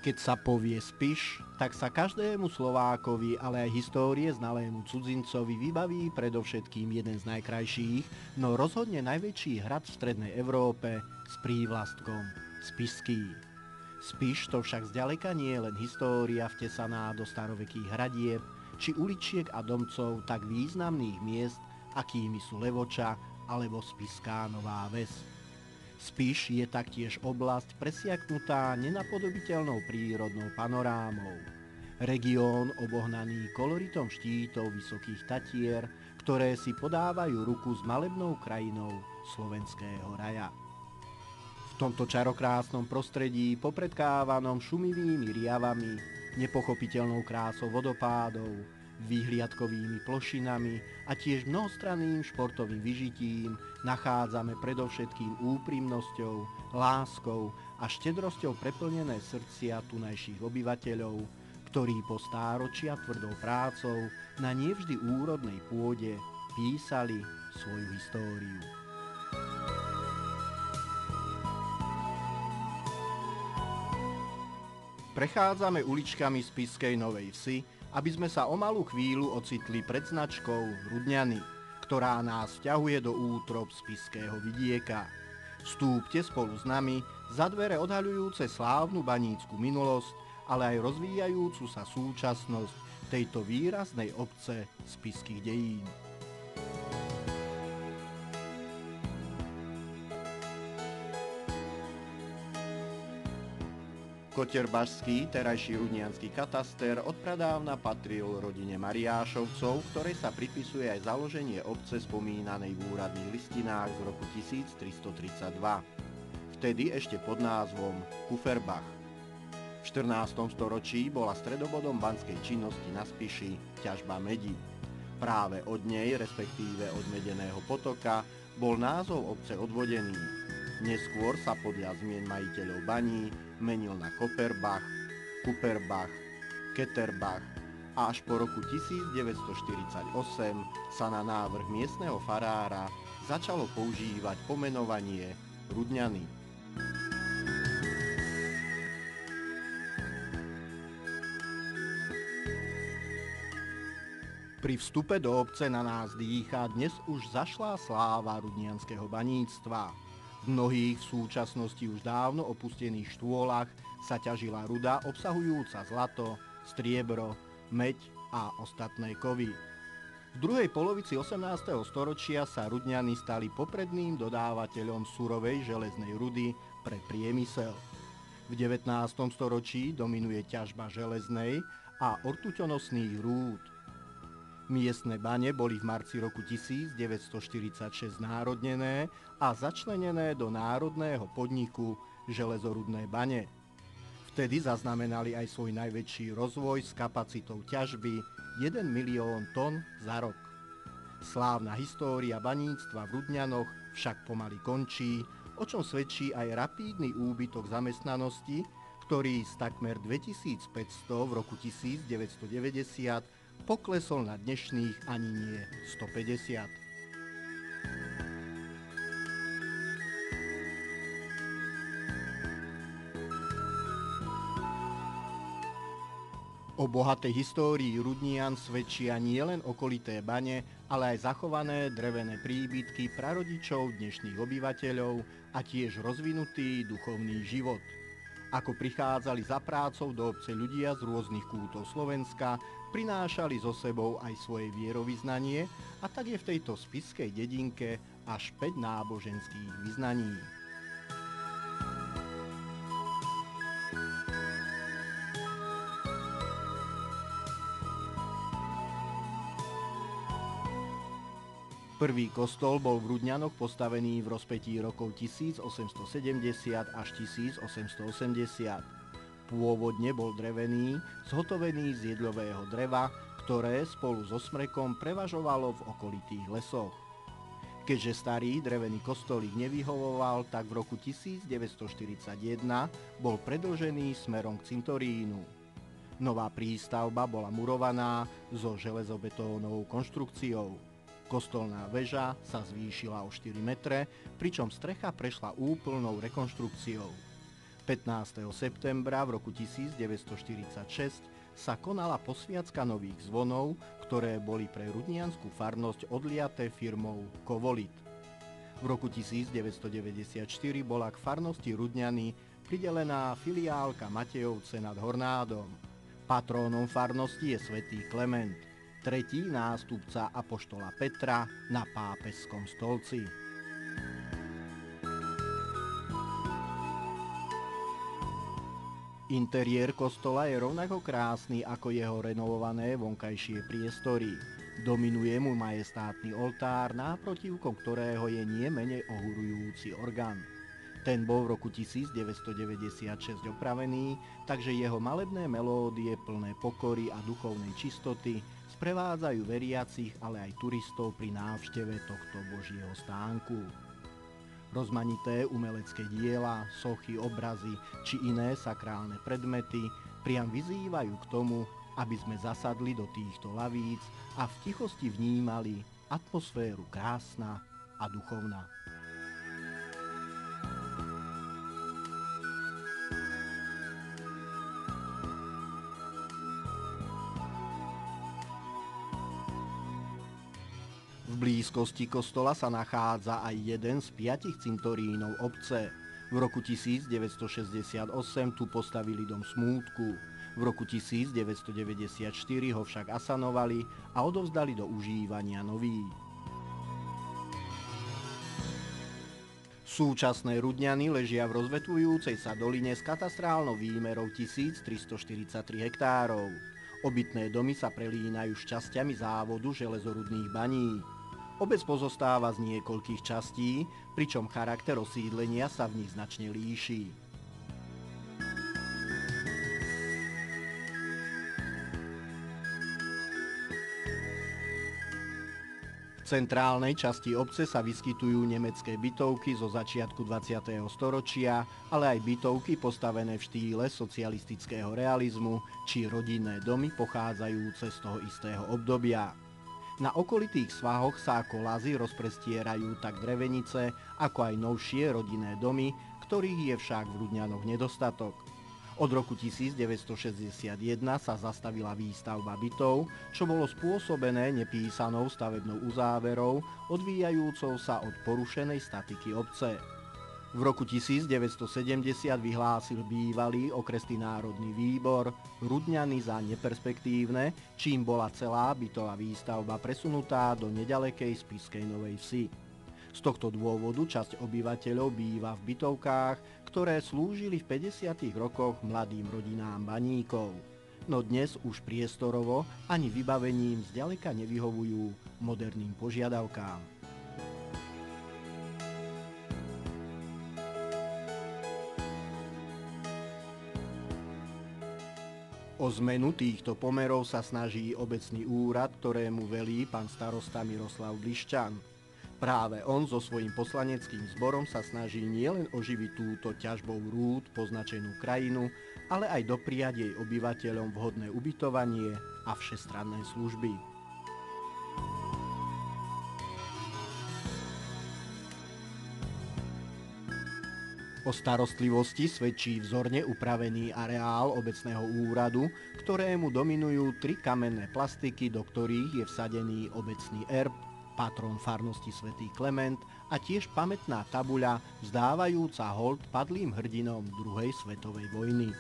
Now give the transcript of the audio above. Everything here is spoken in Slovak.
Keď sa povie Spiš, tak sa každému Slovákovi, ale aj histórie znalému cudzincovi vybaví predovšetkým jeden z najkrajších, no rozhodne najväčší hrad v strednej Európe s prívlastkom Spišský. Spiš to však zďaleka nie je len história vtesaná do starovekých hradieb, či uličiek a domcov tak významných miest, akými sú Levoča alebo Spišská Nová Ves. Spiš je taktiež oblasť presiaknutá nenapodobiteľnou prírodnou panorámou. Región obohnaný koloritom štítov Vysokých Tatier, ktoré si podávajú ruku s malebnou krajinou slovenského raja. V tomto čarokrásnom prostredí, popredkávanom šumivými riavami, nepochopiteľnou krásou vodopádov, výhliadkovými plošinami a tiež mnohostranným športovým vyžitím nachádzame predovšetkým úprimnosťou, láskou a štedrosťou preplnené srdcia tunajších obyvateľov, ktorí po stáročia tvrdou prácou na nevždy úrodnej pôde písali svoju históriu. Prechádzame uličkami Spišskej Novej Vsi, aby sme sa o malú chvíľu ocitli pred značkou Rudňany, ktorá nás vťahuje do útrob spišského vidieka. Vstúpte spolu s nami za dvere odhaľujúce slávnu banícku minulosť, ale aj rozvíjajúcu sa súčasnosť tejto výraznej obce spišských dejín. Koterbašský, terajší rudniansky kataster, odpradávna patril rodine Mariášovcov, ktorej sa pripisuje aj založenie obce spomínanej v úradných listinách z roku 1332. Vtedy ešte pod názvom Kuferbach. V 14. storočí bola stredobodom banskej činnosti na Spiši ťažba medi. Práve od nej, respektíve od Medeného potoka, bol názov obce odvodený. Neskôr sa podľa zmien majiteľov baní menil na Koperbach, Kuperbach, Keterbach a až po roku 1948 sa na návrh miestneho farára začalo používať pomenovanie Rudňany. Pri vstupe do obce na nás dýcha dnes už zašlá sláva rudnianského baníctva. V mnohých v súčasnosti už dávno opustených štôlach sa ťažila ruda obsahujúca zlato, striebro, meď a ostatné kovy. V druhej polovici 18. storočia sa Rudňany stali popredným dodávateľom surovej železnej rudy pre priemysel. V 19. storočí dominuje ťažba železnej a ortuťonosných rúd. Miestne bane boli v marci roku 1946 národnené a začlenené do národného podniku Železorudné bane. Vtedy zaznamenali aj svoj najväčší rozvoj s kapacitou ťažby 1 milión tón za rok. Slávna história baníctva v Rudňanoch však pomaly končí, o čom svedčí aj rapídny úbytok zamestnanosti, ktorý z takmer 2500 v roku 1990 poklesol na dnešných ani nie 150. O bohatej histórii Rudnian svedčia nielen okolité bane, ale aj zachované drevené príbytky prarodičov dnešných obyvateľov a tiež rozvinutý duchovný život. Ako prichádzali za prácou do obce ľudia z rôznych kútov Slovenska, prinášali so sebou aj svoje vierovyznanie a tak je v tejto spišskej dedinke až 5 náboženských vyznaní. Prvý kostol bol v Rudňanoch postavený v rozpätí rokov 1870 až 1880. Pôvodne bol drevený, zhotovený z jedľového dreva, ktoré spolu so smrekom prevažovalo v okolitých lesoch. Keďže starý drevený kostolík nevyhovoval, tak v roku 1941 bol predĺžený smerom k cintorínu. Nová prístavba bola murovaná so železobetónovou konštrukciou. Kostolná väža sa zvýšila o 4 metre, pričom strecha prešla úplnou rekonštrukciou. 15. septembra v roku 1946 sa konala posviacka nových zvonov, ktoré boli pre rudniansku farnosť odliaté firmou Kovolit. V roku 1994 bola k farnosti Rudňany pridelená filiálka Matejovce nad Hornádom. Patrónom farnosti je svätý Klement, tretí nástupca apoštola Petra na pápežskom stolci. Interiér kostola je rovnako krásny ako jeho renovované vonkajšie priestory. Dominuje mu majestátny oltár, náprotivkom ktorého je nie menej ohurujúci orgán. Ten bol v roku 1996 opravený, takže jeho malebné melódie plné pokory a duchovnej čistoty sprevádzajú veriacich, ale aj turistov pri návšteve tohto Božieho stánku. Rozmanité umelecké diela, sochy, obrazy či iné sakrálne predmety priam vyzývajú k tomu, aby sme zasadli do týchto lavíc a v tichosti vnímali atmosféru krásna a duchovná. V blízkosti kostola sa nachádza aj jeden z 5 cintorínov obce. V roku 1968 tu postavili dom smútku. V roku 1994 ho však asanovali a odovzdali do užívania nový. Súčasné Rudňany ležia v rozvetvujúcej sa doline s katastrálnou výmerou 1343 hektárov. Obytné domy sa prelínajú s časťami závodu železorudných baní. Obec pozostáva z niekoľkých častí, pričom charakter osídlenia sa v nich značne líši. V centrálnej časti obce sa vyskytujú nemecké bytovky zo začiatku 20. storočia, ale aj bytovky postavené v štýle socialistického realizmu či rodinné domy pochádzajúce z toho istého obdobia. Na okolitých svahoch sa ako lazy rozprestierajú tak drevenice, ako aj novšie rodinné domy, ktorých je však v Rudňanoch nedostatok. Od roku 1961 sa zastavila výstavba bytov, čo bolo spôsobené nepísanou stavebnou uzáverou, odvíjajúcou sa od porušenej statiky obce. V roku 1970 vyhlásil bývalý okresný národný výbor Rudňany za neperspektívne, čím bola celá bytová výstavba presunutá do neďalekej Spišskej Novej Vsi. Z tohto dôvodu časť obyvateľov býva v bytovkách, ktoré slúžili v 50. rokoch mladým rodinám baníkov. No dnes už priestorovo ani vybavením zďaleka nevyhovujú moderným požiadavkám. O zmenu týchto pomerov sa snaží obecný úrad, ktorému velí pán starosta Miroslav Bliščan. Práve on so svojím poslaneckým zborom sa snaží nielen oživiť túto ťažbou rúd poznačenú krajinu, ale aj dopriať jej obyvateľom vhodné ubytovanie a všestranné služby. O starostlivosti svedčí vzorne upravený areál obecného úradu, ktorému dominujú 3 kamenné plastiky, do ktorých je vsadený obecný erb, patron farnosti svätý Klement a tiež pamätná tabuľa vzdávajúca hold padlým hrdinom druhej svetovej vojny.